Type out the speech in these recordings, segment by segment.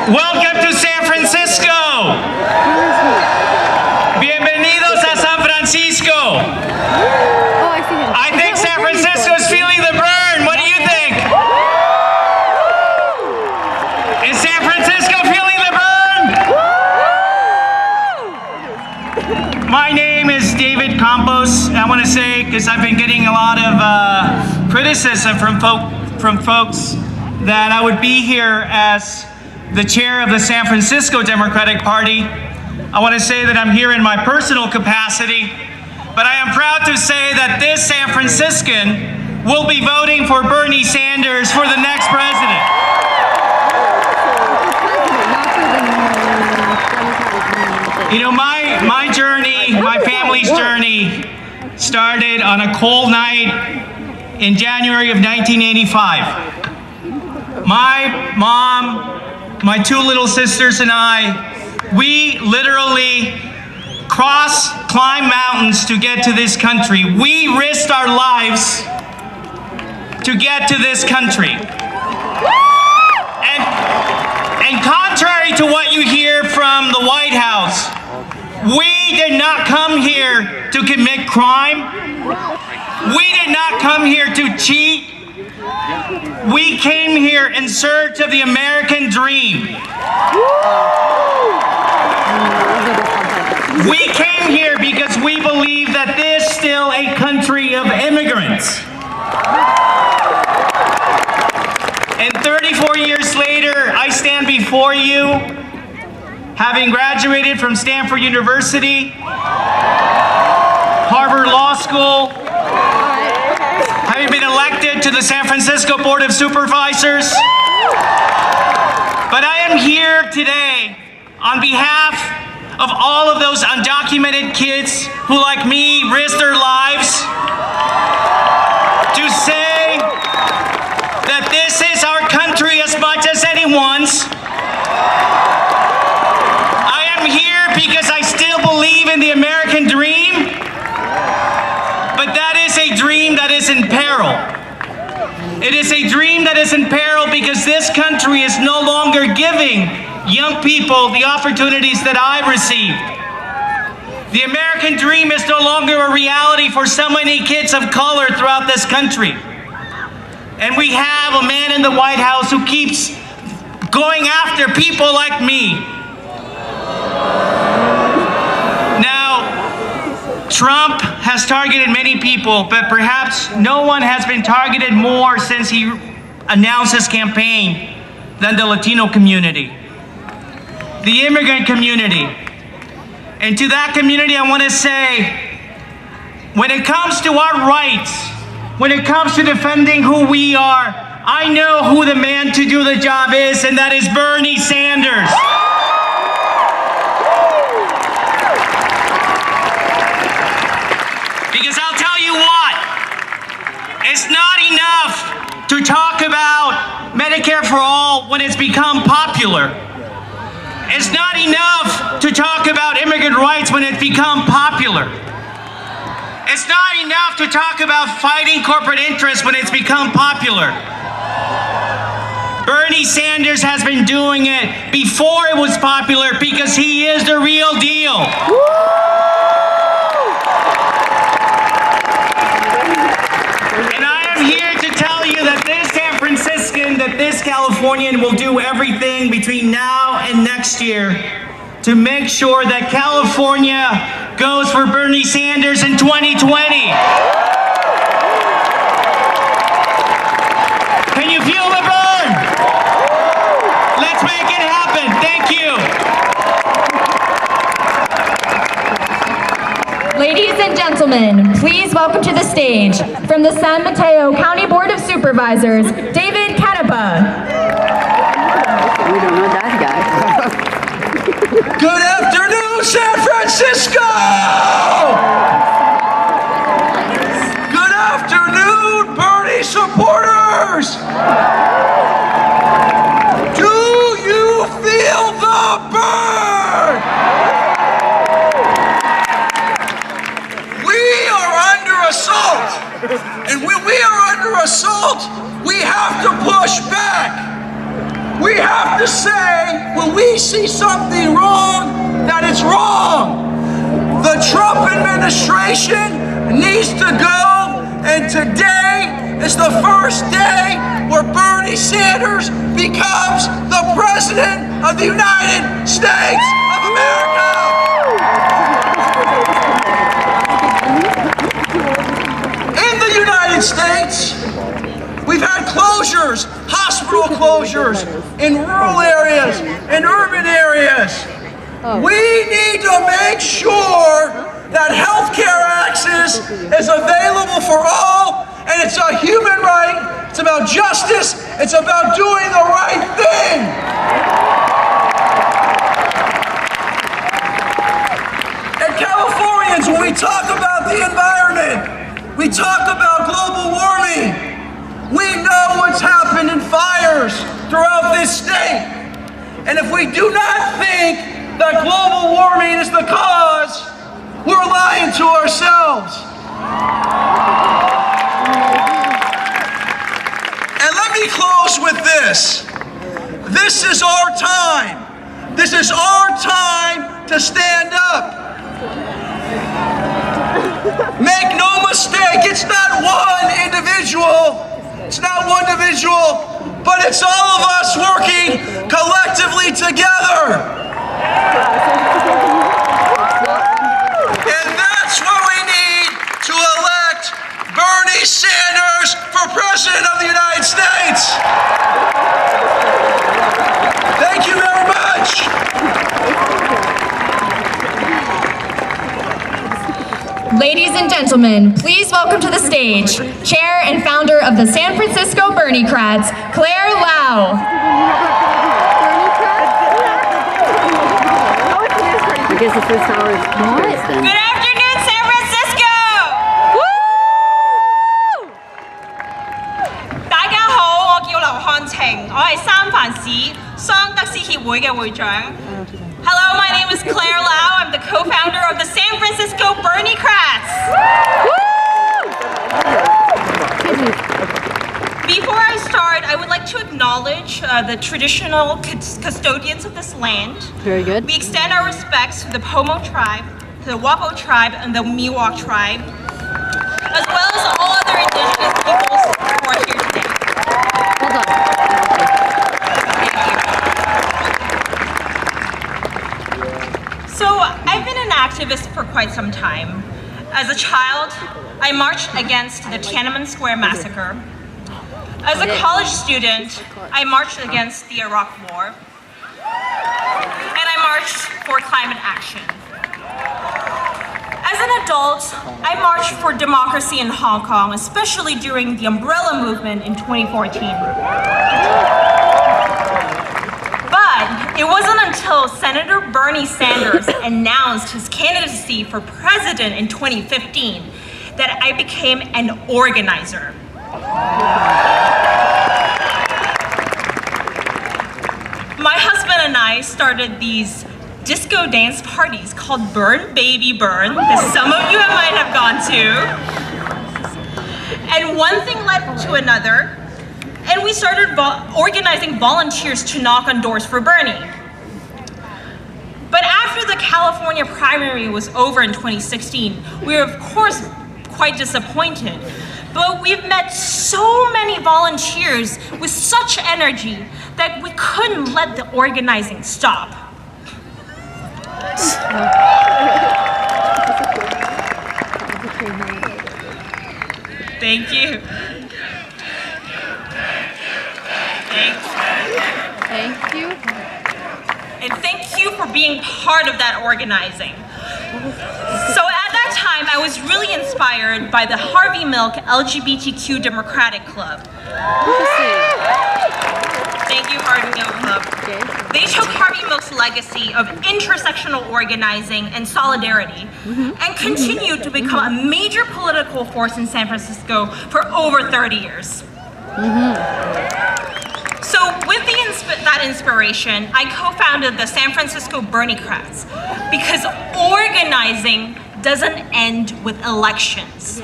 Welcome to San Francisco. Bienvenidos a San Francisco. I think San Francisco is feeling the burn. What do you think? Is San Francisco feeling the burn? My name is David Campos. I want to say, because I've been getting a lot of criticism from folks that I would be here as the chair of the San Francisco Democratic Party. I want to say that I'm here in my personal capacity, but I am proud to say that this San Franciscan will be voting for Bernie Sanders for the next president. You know, my journey, my family's journey started on a cold night in January of 1985. My mom, my two little sisters and I, we literally climbed mountains to get to this country. We risked our lives to get to this country. And contrary to what you hear from the White House, we did not come here to commit crime. We did not come here to cheat. We came here in search of the American dream. We came here because we believe that this is still a country of immigrants. And 34 years later, I stand before you, having graduated from Stanford University, Harvard Law School, having been elected to the San Francisco Board of Supervisors. But I am here today on behalf of all of those undocumented kids who, like me, risked their lives to say that this is our country as much as anyone's. I am here because I still believe in the American dream, but that is a dream that is in peril. It is a dream that is in peril because this country is no longer giving young people the opportunities that I received. The American dream is no longer a reality for so many kids of color throughout this country. And we have a man in the White House who keeps going after people like me. Now, Trump has targeted many people, but perhaps no one has been targeted more since he announced his campaign than the Latino community, the immigrant community. And to that community, I want to say, when it comes to our rights, when it comes to defending who we are, I know who the man to do the job is, and that is Bernie Sanders. Because I'll tell you what, it's not enough to talk about Medicare for all when it's become popular. It's not enough to talk about immigrant rights when it's become popular. It's not enough to talk about fighting corporate interests when it's become popular. Bernie Sanders has been doing it before it was popular because he is the real deal. And I am here to tell you that this San Franciscan, that this Californian will do everything between now and next year to make sure that California goes for Bernie Sanders in 2020. Can you feel the burn? Let's make it happen. Thank you. Ladies and gentlemen, please welcome to the stage, from the San Mateo County Board of Supervisors, David Khanna. We don't know that guy. Good afternoon, San Francisco! Good afternoon, Bernie supporters! Do you feel the burn? We are under assault, and when we are under assault, we have to push back. We have to say when we see something wrong that it's wrong. The Trump administration needs to go, and today is the first day where Bernie Sanders becomes the President of the United States of America. In the United States, we've had closures, hospital closures in rural areas, in urban areas. We need to make sure that healthcare access is available for all, and it's a human right, it's about justice, it's about doing the right thing. And Californians, when we talk about the environment, we talk about global warming, we know what's happened in fires throughout this state. And if we do not think that global warming is the cause, we're lying to ourselves. And let me close with this. This is our time. This is our time to stand up. Make no mistake, it's not one individual. It's not one individual, but it's all of us working collectively together. And that's what we need to elect Bernie Sanders for President of the United States. Thank you very much. Ladies and gentlemen, please welcome to the stage, Chair and founder of the San Francisco Bernie Kratz, Claire Lau. I guess the first hour is Kratz then. Good afternoon, San Francisco! Woo! 大家好，我叫劉漢晴，我係三藩市桑德斯協會嘅會長。Hello, my name is Claire Lau. I'm the co-founder of the San Francisco Bernie Kratz. Before I start, I would like to acknowledge the traditional custodians of this land. Very good. We extend our respects to the Pomo tribe, to the Wapo tribe, and the Miwok tribe, as well as all other indigenous peoples who are here today. Hold on. So, I've been an activist for quite some time. As a child, I marched against the Tiananmen Square massacre. As a college student, I marched against the Iraq War. And I marched for climate action. As an adult, I marched for democracy in Hong Kong, especially during the Umbrella Movement in 2014. But it wasn't until Senator Bernie Sanders announced his candidacy for president in 2015 that I became an organizer. My husband and I started these disco dance parties called Burn Baby Burn that some of you might have gone to. And one thing led to another, and we started organizing volunteers to knock on doors for Bernie. But after the California primary was over in 2016, we were of course quite disappointed. But we've met so many volunteers with such energy that we couldn't let the organizing stop. Thank you. Thank you. And thank you for being part of that organizing. So at that time, I was really inspired by the Harvey Milk LGBTQ Democratic Club. Thank you, Harvey Milk Club. They took Harvey Milk's legacy of intersectional organizing and solidarity and continued to become a major political force in San Francisco for over 30 years. So with that inspiration, I co-founded the San Francisco Bernie Kratz because organizing doesn't end with elections.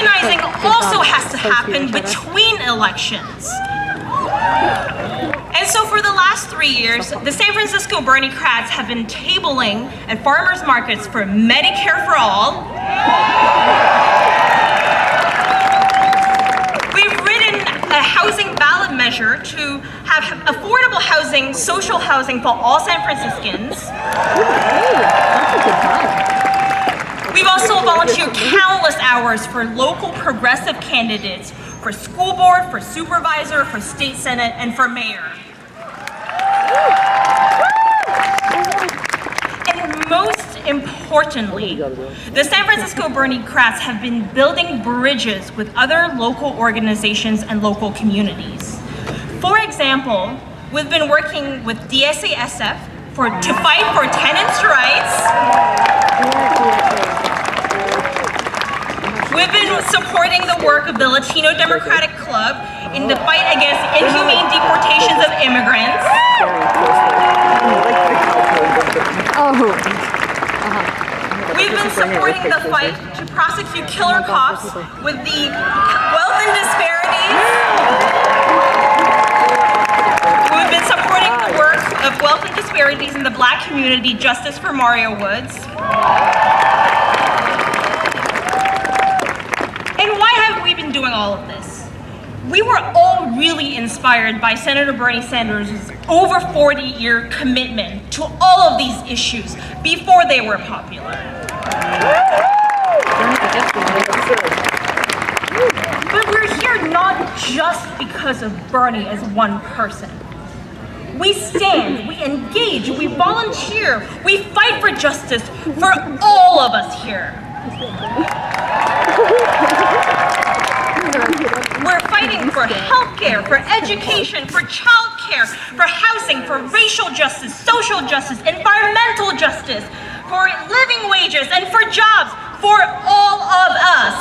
organizing also has to happen between elections. And so for the last 3 years, the San Francisco Bernie Kratz have been tabling at farmers markets for Medicare for all. We've written a housing ballot measure to have affordable housing, social housing for all San Franciscans. We've also volunteered countless hours for local progressive candidates, for school board, for supervisor, for state senate, and for mayor. And most importantly, the San Francisco Bernie Kratz have been building bridges with other local organizations and local communities. For example, we've been working with DSASF to fight for tenants' rights. We've been supporting the work of the Latino Democratic Club in the fight against inhumane deportations of immigrants. We've been supporting the fight to prosecute killer cops with the wealth and disparities. We've been supporting the work of wealth and disparities in the Black community, Justice for Mario Woods. And why have we been doing all of this? We were all really inspired by Senator Bernie Sanders' over 40-year commitment to all of these issues before they were popular. But we're here not just because of Bernie as one person. We stand, we engage, we volunteer, we fight for justice for all of us here. We're fighting for healthcare, for education, for childcare, for housing, for racial justice, social justice, environmental justice, for living wages, and for jobs, for all of us.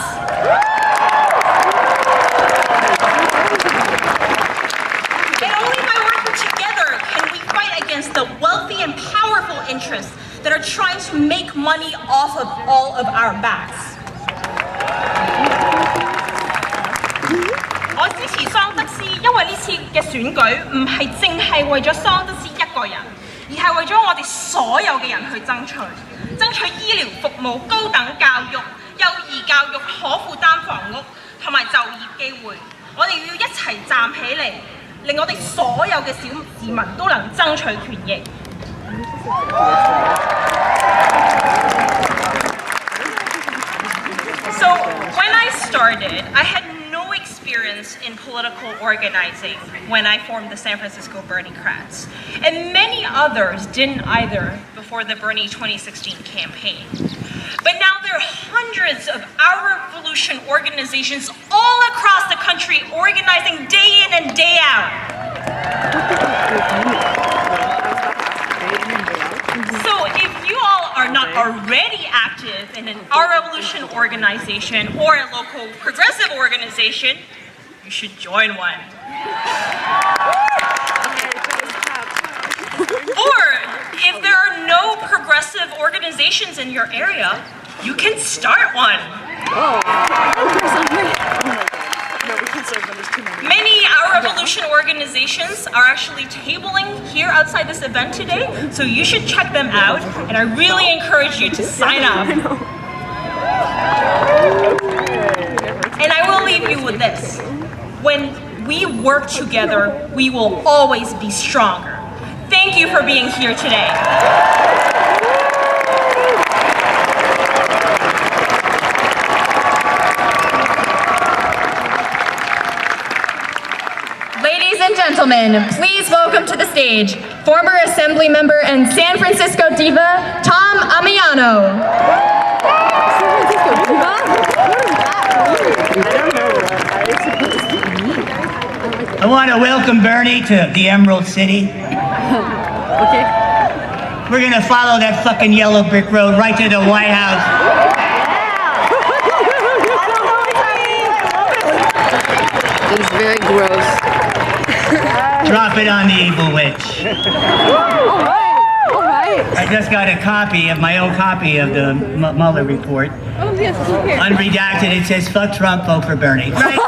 And only by working together can we fight against the wealthy and powerful interests that are trying to make money off of all of our backs. 我支持桑德斯，因為呢次嘅選舉唔係淨係為咗桑德斯一個人，而係為咗我哋所有嘅人去爭取醫療服務、高等教育、幼兒教育、可負擔房屋同埋就業機會。我哋要一齊站起嚟，令我哋所有嘅小市民都能爭取權益。So when I started, I had no experience in political organizing when I formed the San Francisco Bernie Kratz. And many others didn't either before the Bernie 2016 campaign. But now there are hundreds of Our Revolution organizations all across the country organizing day in and day out. So if you all are not already active in an Our Revolution organization or a local progressive organization, you should join one. Or if there are no progressive organizations in your area, you can start one. Many Our Revolution organizations are actually tabling here outside this event today, so you should check them out, and I really encourage you to sign up. And I will leave you with this. When we work together, we will always be stronger. Thank you for being here today. Ladies and gentlemen, please welcome to the stage former Assembly member and San Francisco diva, Tom Ammiano. I want to welcome Bernie to the Emerald City. Okay. We're going to follow that fucking yellow brick road right to the White House. It's very gross. Drop it on the evil witch. All right. I just got a copy of my own copy of the Mueller report. Oh, yes, it's okay. Unredacted, it says, fuck Trump, vote for Bernie. Right?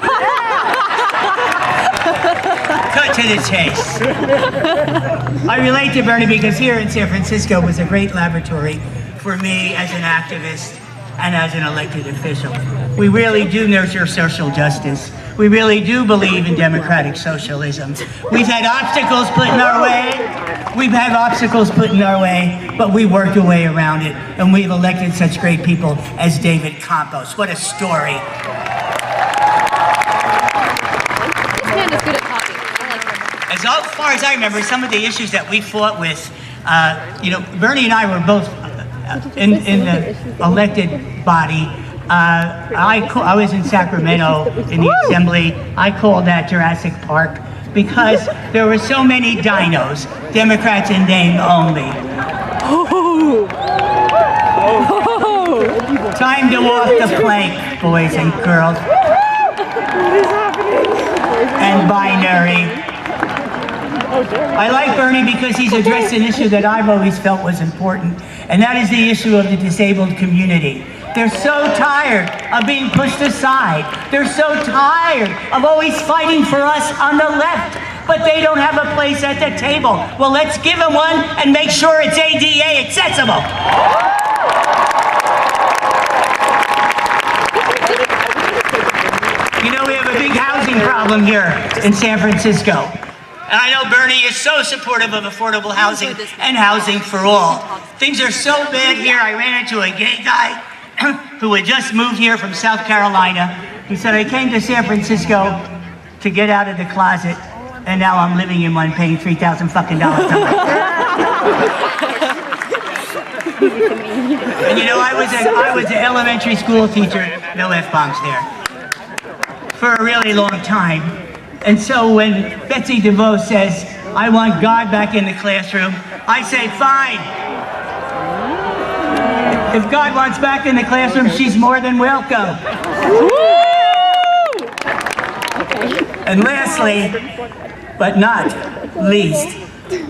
Cut to the chase. I relate to Bernie because here in San Francisco was a great laboratory for me as an activist and as an elected official. We really do nurture social justice. We really do believe in democratic socialism. We've had obstacles put in our way. But we worked a way around it, and we've elected such great people as David Campos. What a story. This man is good at talking. I like him. As far as I remember, some of the issues that we fought with, Bernie and I were both in the elected body. I was in Sacramento in the assembly. I called that Jurassic Park because there were so many dinos, Democrats in name only. Time to walk the plank, boys and girls. And binary. I like Bernie because he's addressed an issue that I've always felt was important, and that is the issue of the disabled community. They're so tired of being pushed aside. They're so tired of always fighting for us on the left, but they don't have a place at the table. Well, let's give them one and make sure it's ADA accessible. You know, we have a big housing problem here in San Francisco. And I know Bernie is so supportive of affordable housing and housing for all. Things are so bad here. I ran into a gay guy who had just moved here from South Carolina. He said, I came to San Francisco to get out of the closet, and now I'm living in one paying $3,000 fucking dollars a month. And you know, I was an elementary school teacher, no F-bombs there, for a really long time. And so when Betsy DeVos says, I want God back in the classroom, I say, fine. If God wants back in the classroom, she's more than welcome. And lastly, but not least,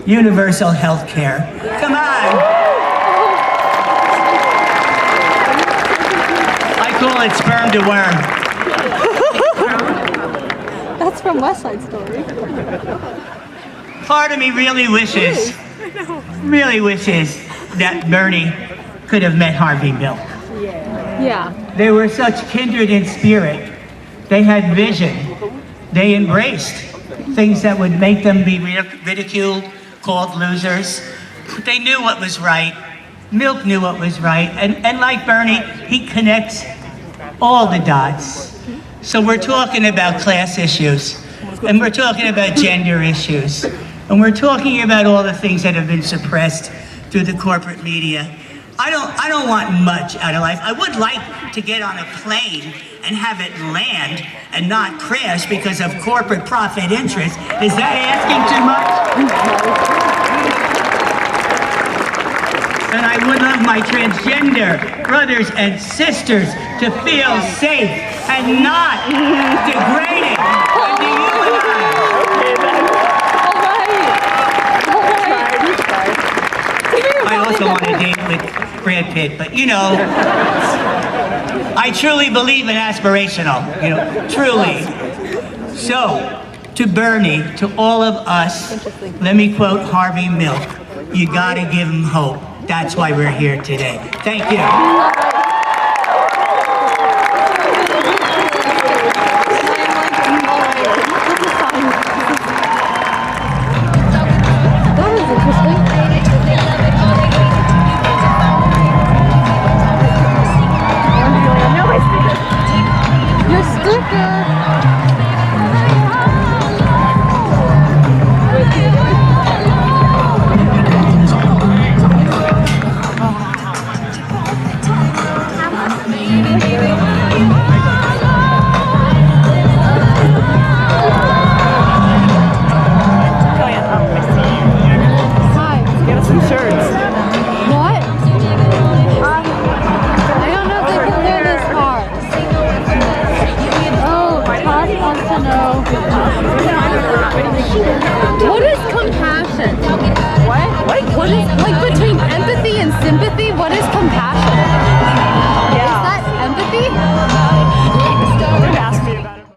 universal health care. Come on. I call it sperm to worm. That's from West Side Story. Part of me really wishes that Bernie could have met Harvey Milk. Yeah. They were such kindred in spirit. They had vision. They embraced things that would make them be ridiculed, called losers. They knew what was right. Milk knew what was right. And like Bernie, he connects all the dots. So we're talking about class issues, and we're talking about gender issues, and we're talking about all the things that have been suppressed through the corporate media. I don't want much out of life. I would like to get on a plane and have it land and not crash because of corporate profit interests. Is that asking too much? And I would love my transgender brothers and sisters to feel safe and not degraded and dehumanized. I also want to date with Brad Pitt, but you know, I truly believe in aspirational, you know, truly. So, to Bernie, to all of us, let me quote Harvey Milk, you gotta give him hope. That's why we're here today. Thank you. That was interesting. Your sticker. No.